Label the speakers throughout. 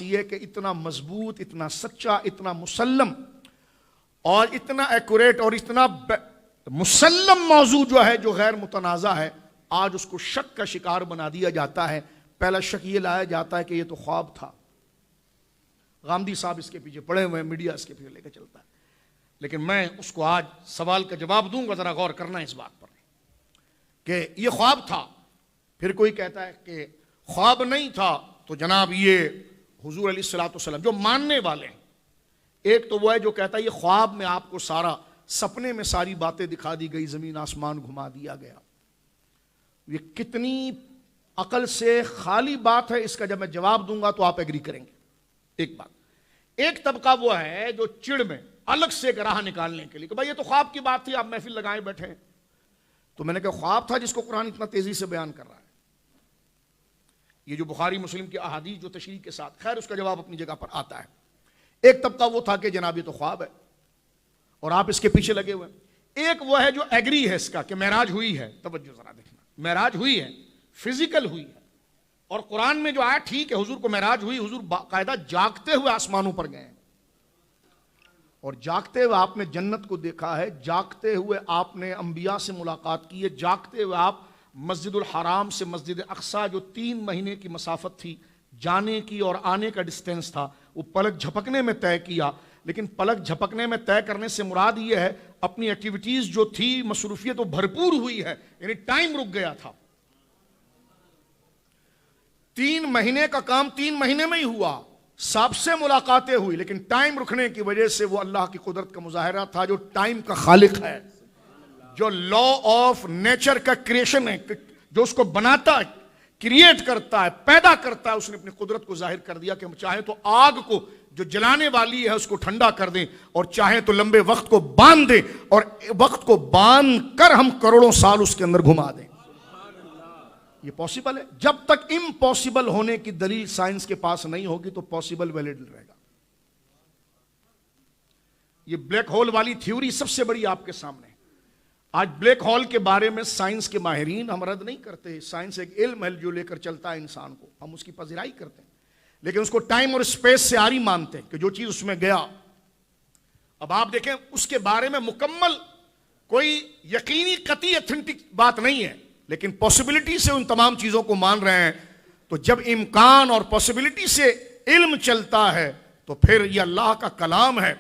Speaker 1: یہ کہ اتنا مضبوط، اتنا سچا، اتنا مسلم اور اتنا ایکوریٹ اور اتنا مسلم موضوع جو ہے، جو غیر متنازع ہے، آج اس کو شک کا شکار بنا دیا جاتا ہے۔ پہلا شک یہ لایا جاتا ہے کہ یہ تو خواب تھا، غامدی صاحب اس کے پیچھے پڑے ہوئے ہیں، میڈیا اس کے پیچھے لے کے چلتا ہے۔ لیکن میں اس کو آج سوال کا جواب دوں گا، ذرا غور کرنا اس بات پر کہ یہ خواب تھا۔ پھر کوئی کہتا ہے کہ خواب نہیں تھا، تو جناب یہ حضور علیہ الصلوۃ والسلام جو ماننے والے ہیں، ایک تو وہ ہے جو کہتا ہے یہ خواب میں آپ کو سارا، سپنے میں ساری باتیں دکھا دی گئی، زمین آسمان گھما دیا گیا۔ یہ کتنی عقل سے خالی بات ہے، اس کا جب میں جواب دوں گا تو آپ ایگری کریں گے۔ ایک بات، ایک طبقہ وہ ہے جو چڑ میں الگ سے ایک راہ نکالنے کے لیے کہ بھائی یہ تو خواب کی بات تھی، آپ محفل لگائے بیٹھے ہیں۔ تو میں نے کہا خواب تھا جس کو قرآن اتنا تیزی سے بیان کر رہا ہے، یہ جو بخاری مسلم کی احادیث جو تشریح کے ساتھ، خیر اس کا جواب اپنی جگہ پر آتا ہے۔ ایک طبقہ وہ تھا کہ جناب یہ تو خواب ہے اور آپ اس کے پیچھے لگے ہوئے ہیں۔ ایک وہ ہے جو ایگری ہے اس کا کہ معراج ہوئی ہے، توجہ ذرا دیکھنا، معراج ہوئی ہے، فزیکل ہوئی ہے، اور قرآن میں جو آیا ٹھیک ہے، حضور کو معراج ہوئی، حضور باقاعدہ جاگتے ہوئے آسمانوں پر گئے ہیں، اور جاگتے ہوئے آپ نے جنت کو دیکھا ہے، جاگتے ہوئے آپ نے انبیاء سے ملاقات کی ہے، جاگتے ہوئے آپ مسجد الحرام سے مسجد اقصیٰ جو 3 مہینے کی مسافت تھی، جانے کی اور آنے کا ڈسٹینس تھا، وہ پلک جھپکنے میں طے کیا۔ لیکن پلک جھپکنے میں طے کرنے سے مراد یہ ہے اپنی ایکٹیویٹیز جو تھی، مصروفیت وہ بھرپور ہوئی ہے، یعنی ٹائم رک گیا تھا۔ 3 مہینے کا کام 3 مہینے میں ہی ہوا، سب سے ملاقاتیں ہوئی، لیکن ٹائم رکنے کی وجہ سے وہ اللہ کی قدرت کا مظاہرہ تھا جو ٹائم کا خالق ہے، جو لا آف نیچر کا کریشن ہے، جو اس کو بناتا ہے، کریٹ کرتا ہے، پیدا کرتا ہے۔ اس نے اپنی قدرت کو ظاہر کر دیا کہ ہم چاہیں تو آگ کو جو جلانے والی ہے اس کو ٹھنڈا کر دیں، اور چاہیں تو لمبے وقت کو باندھ دیں، اور وقت کو باندھ کر ہم کروڑوں سال اس کے اندر گھما دیں۔ یہ پاسبل ہے۔ جب تک امپاسبل ہونے کی دلیل سائنس کے پاس نہیں ہوگی تو پاسبل ویلڈ رہے گا۔ یہ بلیک ہول والی تھیوری سب سے بڑی آپ کے سامنے ہے۔ آج بلیک ہول کے بارے میں سائنس کے ماہرین، ہم رد نہیں کرتے، سائنس ایک علم ہے جو لے کر چلتا ہے انسان کو، ہم اس کی پذیرائی کرتے ہیں، لیکن اس کو ٹائم اور اسپیس سے آری مانتے ہیں کہ جو چیز اس میں گیا۔ اب آپ دیکھیں اس کے بارے میں مکمل کوئی یقینی قطعی ایتھنٹک بات نہیں ہے، لیکن پاسبلٹی سے ان تمام چیزوں کو مان رہے ہیں۔ تو جب امکان اور پاسبلٹی سے علم چلتا ہے تو پھر یہ اللہ کا کلام ہے۔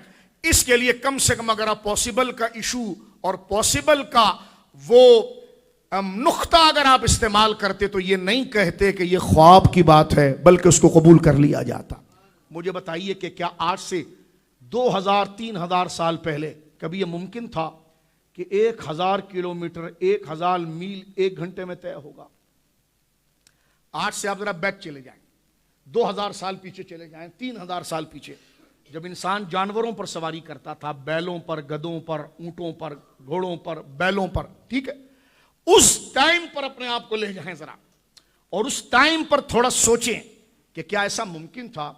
Speaker 1: اس کے لیے کم سے کم اگر آپ پاسبل کا ایشو اور پاسبل کا وہ نقطہ اگر آپ استعمال کرتے تو یہ نہیں کہتے کہ یہ خواب کی بات ہے، بلکہ اس کو قبول کر لیا جاتا۔ مجھے بتائیے کہ کیا آج سے 2000-3000 سال پہلے کبھی یہ ممکن تھا کہ 1000 کلومیٹر 1000 میل 1 گھنٹے میں طے ہوگا؟ آج سے آپ ذرا بیک چلے جائیں، 2000 سال پیچھے چلے جائیں، 3000 سال پیچھے، جب انسان جانوروں پر سواری کرتا تھا، بیلوں پر، گدوں پر، اونٹوں پر، گھوڑوں پر، بیلوں پر، ٹھیک ہے، اس ٹائم پر اپنے آپ کو لے جائیں ذرا، اور اس ٹائم پر تھوڑا سوچیں کہ کیا ایسا ممکن تھا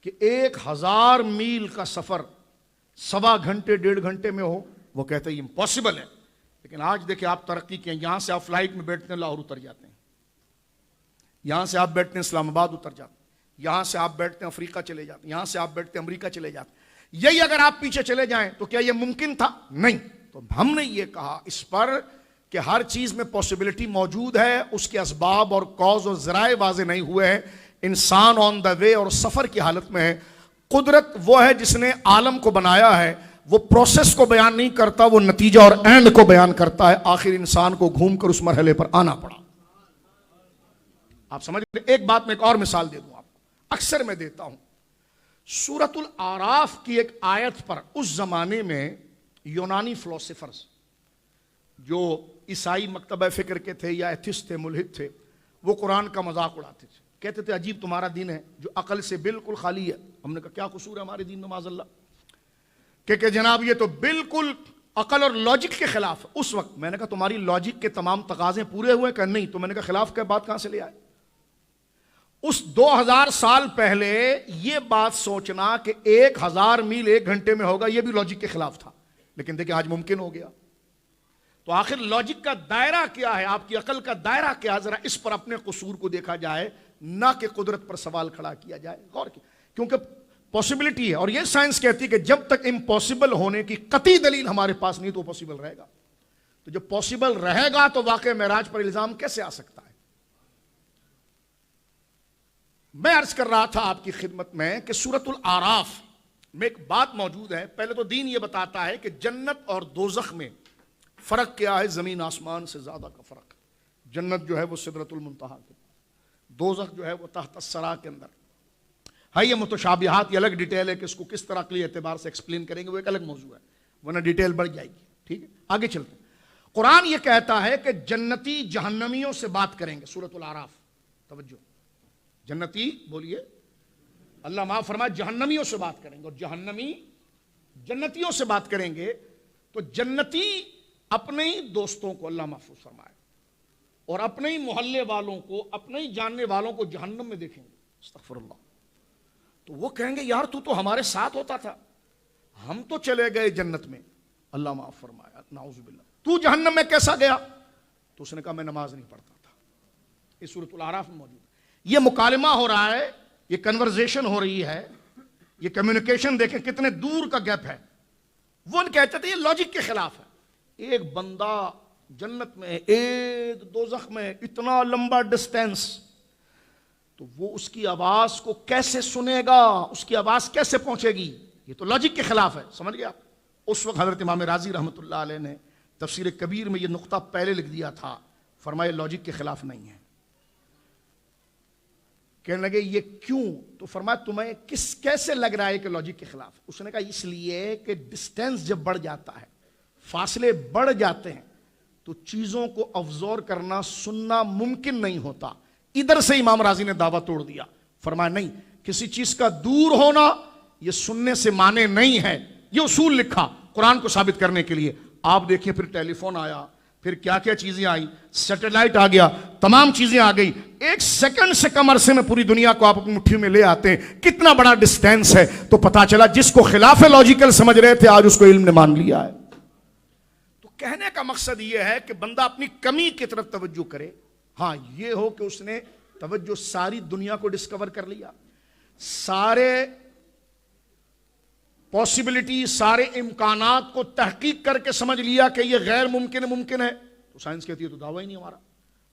Speaker 1: کہ 1000 میل کا سفر 1.25 گھنٹے 1.5 گھنٹے میں ہو؟ وہ کہتے ہیں امپاسبل ہے۔ لیکن آج دیکھیں آپ ترقی کیں، یہاں سے آپ فلائٹ میں بیٹھتے ہیں لاہور اتر جاتے ہیں، یہاں سے آپ بیٹھتے ہیں اسلام آباد اتر جاتے ہیں، یہاں سے آپ بیٹھتے ہیں افریقہ چلے جاتے ہیں، یہاں سے آپ بیٹھتے ہیں امریکہ چلے جاتے ہیں۔ یہی اگر آپ پیچھے چلے جائیں تو کیا یہ ممکن تھا؟ نہیں۔ تو ہم نے یہ کہا اس پر کہ ہر چیز میں پاسبلٹی موجود ہے، اس کے اسباب اور کاز اور ذرائع واضح نہیں ہوئے ہیں، انسان آن دا وے اور سفر کی حالت میں ہے۔ قدرت وہ ہے جس نے عالم کو بنایا ہے، وہ پروسیس کو بیان نہیں کرتا، وہ نتیجہ اور اینڈ کو بیان کرتا ہے۔ آخر انسان کو گھوم کر اس مرحلے پر آنا پڑا۔ آپ سمجھ لیں۔ ایک بات میں ایک اور مثال دے دوں آپ کو، اکثر میں دیتا ہوں۔ سورۃ الاعراف کی ایک آیت پر اس زمانے میں یونانی فلاسفرز جو عیسائی مکتبہ فکر کے تھے یا ایتھسٹ تھے، ملحد تھے، وہ قرآن کا مذاق اڑاتے تھے، کہتے تھے عجیب تمہارا دین ہے جو عقل سے بالکل خالی ہے۔ ہم نے کہا کیا قصور ہے ہمارے دین میں معاذ اللہ، کہ جناب یہ تو بالکل عقل اور لاجک کے خلاف ہے۔ اس وقت میں نے کہا تمہاری لاجک کے تمام تقاضے پورے ہوئے کہ نہیں؟ تو میں نے کہا خلاف کا بات کہاں سے لے آئے؟ اس 2000 سال پہلے یہ بات سوچنا کہ 1000 میل 1 گھنٹے میں ہوگا، یہ بھی لاجک کے خلاف تھا، لیکن دیکھیں آج ممکن ہو گیا۔ تو آخر لاجک کا دائرہ کیا ہے، آپ کی عقل کا دائرہ کیا؟ ذرا اس پر اپنے قصور کو دیکھا جائے، نہ کہ قدرت پر سوال کھڑا کیا جائے۔ غور کی کیونکہ پاسبلٹی ہے، اور یہ سائنس کہتی ہے کہ جب تک امپاسبل ہونے کی قطعی دلیل ہمارے پاس نہیں تو پاسبل رہے گا. تو جب پاسبل رہے گا تو واقع معراج پر الزام کیسے آ سکتا ہے؟ میں عرض کر رہا تھا آپ کی خدمت میں کہ سورۃ الاعراف میں ایک بات موجود ہے. پہلے تو دین یہ بتاتا ہے کہ جنت اور دوزخ میں فرق کیا ہے. زمین آسمان سے زیادہ کا فرق. جنت جو ہے وہ سدرۃ المنتہا کے پاس، دوزخ جو ہے وہ تحت الثری کے اندر ہے. یہ متشابہات، یہ الگ ڈیٹیل ہے کہ اس کو کس طرح کے اعتبار سے ایکسپلین کریں گے، وہ ایک الگ موضوع ہے، ورنہ ڈیٹیل بڑھ جائے گی. ٹھیک ہے، آگے چلتے ہیں. قرآن یہ کہتا ہے کہ جنتی جہنمیوں سے بات کریں گے. سورۃ الاعراف، توجہ، جنتی بولیے، اللہ معاف فرمائے، جہنمیوں سے بات کریں گے. اور جہنمی جنتیوں سے بات کریں گے تو جنتی اپنے ہی دوستوں کو اللہ محفوظ فرمائے اور اپنے ہی محلے والوں کو، اپنے ہی جاننے والوں کو جہنم میں دیکھیں گے. استغفر اللہ. تو وہ کہیں گے یار تو ہمارے ساتھ ہوتا تھا، ہم تو چلے گئے جنت میں. اللہ معاف فرمایا، نعوذ باللہ، تو جہنم میں کیسا گیا؟ تو اس نے کہا میں نماز نہیں پڑھتا تھا. اس سورۃ الاعراف میں موجود ہے. یہ مکالمہ ہو رہا ہے، یہ کنورزیشن ہو رہی ہے، یہ کمیونیکیشن دیکھیں کتنے دور کا گیپ ہے. وہ کہتے تھے یہ لاجک کے خلاف ہے. ایک بندہ جنت میں، ایک دوزخ میں، اتنا لمبا ڈسٹینس، تو وہ اس کی آواز کو کیسے سنے گا؟ اس کی آواز کیسے پہنچے گی؟ یہ تو لاجک کے خلاف ہے. سمجھ گیا؟ اس وقت حضرت امام رازی رحمۃ اللہ علیہ نے تفسیر کبیر میں یہ نقطہ پہلے لکھ دیا تھا. فرمایا لاجک کے خلاف نہیں ہے. کہنے لگے یہ کیوں؟ تو فرمایا تمہیں کیسے لگ رہا ہے کہ لاجک کے خلاف؟ اس نے کہا اس لیے کہ ڈسٹینس جب بڑھ جاتا ہے، فاصلے بڑھ جاتے ہیں، تو چیزوں کو ابزور کرنا، سننا ممکن نہیں ہوتا. ادھر سے امام رازی نے دعویٰ توڑ دیا. فرمایا نہیں، کسی چیز کا دور ہونا یہ سننے سے مانے نہیں ہے. یہ اصول لکھا قرآن کو ثابت کرنے کے لیے. آپ دیکھیں پھر ٹیلی فون آیا، پھر کیا کیا چیزیں آئی، سیٹلائٹ آ گیا، تمام چیزیں آ گئی. ایک سیکنڈ سے کم عرصے میں پوری دنیا کو آپ اپنی مٹھی میں لے آتے ہیں. کتنا بڑا ڈسٹینس ہے. تو پتا چلا جس کو خلاف لاجیکل سمجھ رہے تھے آج اس کو علم نے مان لیا ہے. تو کہنے کا مقصد یہ ہے کہ بندہ اپنی کمی کی طرف توجہ کرے. ہاں یہ ہو کہ اس نے توجہ ساری دنیا کو ڈسکور کر لیا، سارے پاسبلٹی، سارے امکانات کو تحقیق کر کے سمجھ لیا کہ یہ غیر ممکن ممکن ہے. تو سائنس کہتی ہے تو دعویٰ ہی نہیں ہمارا،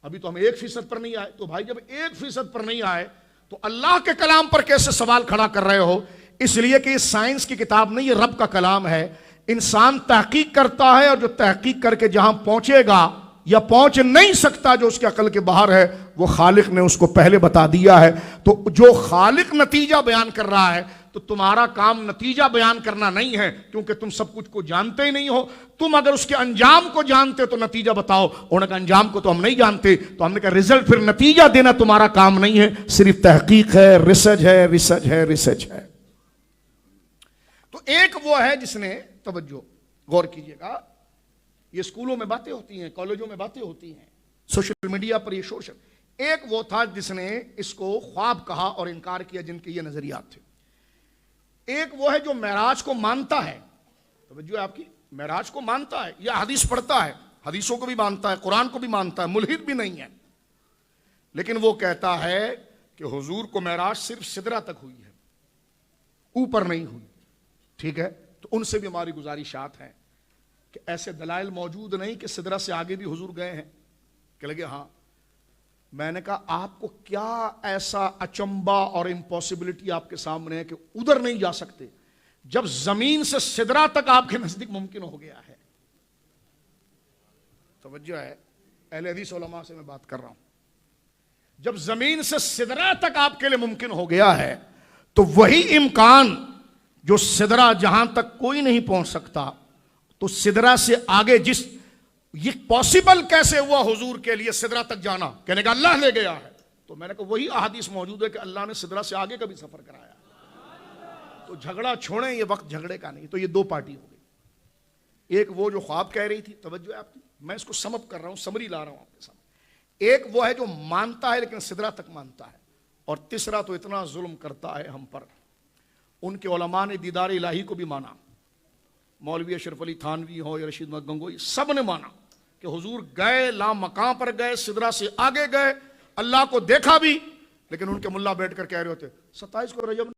Speaker 1: ابھی تو ہم 1% پر نہیں آئے. تو بھائی جب 1% پر نہیں آئے تو اللہ کے کلام پر کیسے سوال کھڑا کر رہے ہو؟ اس لیے کہ یہ سائنس کی کتاب نہیں، یہ رب کا کلام ہے. انسان تحقیق کرتا ہے، اور جو تحقیق کر کے جہاں پہنچے گا یا پہنچ نہیں سکتا، جو اس کے عقل کے باہر ہے، وہ خالق نے اس کو پہلے بتا دیا ہے. تو جو خالق نتیجہ بیان کر رہا ہے تو تمہارا کام نتیجہ بیان کرنا نہیں ہے، کیونکہ تم سب کچھ کو جانتے ہی نہیں ہو. تم اگر اس کے انجام کو جانتے تو نتیجہ بتاؤ. انہوں نے کہا انجام کو تو ہم نہیں جانتے. تو ہم نے کہا رزلٹ، پھر نتیجہ دینا تمہارا کام نہیں ہے، صرف تحقیق ہے، ریسرچ ہے، ریسرچ ہے، ریسرچ ہے. تو ایک وہ ہے جس نے، توجہ غور کیجئے گا، یہ اسکولوں میں باتیں ہوتی ہیں، کالجوں میں باتیں ہوتی ہیں، سوشل میڈیا پر یہ شور. ایک وہ تھا جس نے اس کو خواب کہا اور انکار کیا، جن کے یہ نظریات تھے. ایک وہ ہے جو معراج کو مانتا ہے. توجہ ہے آپ کی، معراج کو مانتا ہے، یا حدیث پڑھتا ہے، حدیثوں کو بھی مانتا ہے، قرآن کو بھی مانتا ہے، ملحد بھی نہیں ہے. لیکن وہ کہتا ہے کہ حضور کو معراج صرف سدرہ تک ہوئی ہے، اوپر نہیں ہوئی. ٹھیک ہے، تو ان سے بھی ہماری گزارشات ہیں کہ ایسے دلائل موجود نہیں کہ سدرہ سے آگے بھی حضور گئے ہیں. کہ لگے ہاں. میں نے کہا آپ کو کیا ایسا اچمبا اور امپاسبلٹی آپ کے سامنے ہے کہ ادھر نہیں جا سکتے، جب زمین سے سدرہ تک آپ کے نزدیک ممکن ہو گیا ہے؟ توجہ ہے، اہل حدیث علماء سے میں بات کر رہا ہوں. جب زمین سے سدرہ تک آپ کے لیے ممکن ہو گیا ہے تو وہی امکان جو سدرہ جہاں تک کوئی نہیں پہنچ سکتا، تو سدرہ سے آگے جس، یہ پاسبل کیسے ہوا حضور کے لیے سدرہ تک جانا؟ کہنے کا اللہ لے گیا ہے. تو میں نے کہا وہی احادیث موجود ہے کہ اللہ نے سدرہ سے آگے کا بھی سفر کرایا. تو جھگڑا چھوڑیں، یہ وقت جھگڑے کا نہیں. تو یہ دو پارٹی ہو گئی. ایک وہ جو خواب کہہ رہی تھی، توجہ ہے آپ کی، میں اس کو سم اپ کر رہا ہوں، سمری لا رہا ہوں آپ کے سامنے. ایک وہ ہے جو مانتا ہے لیکن سدرہ تک مانتا ہے. اور تیسرا تو اتنا ظلم کرتا ہے ہم پر. ان کے علماء نے دیدار الہی کو بھی مانا، مولوی اشرف علی تھانوی ہو یا رشید محمد گنگوئی، سب نے مانا کہ حضور گئے، لا مقام پر گئے، سدرہ سے آگے گئے، اللہ کو دیکھا بھی. لیکن ان کے ملا بیٹھ کر کہہ رہے ہوتے 27 کو رجب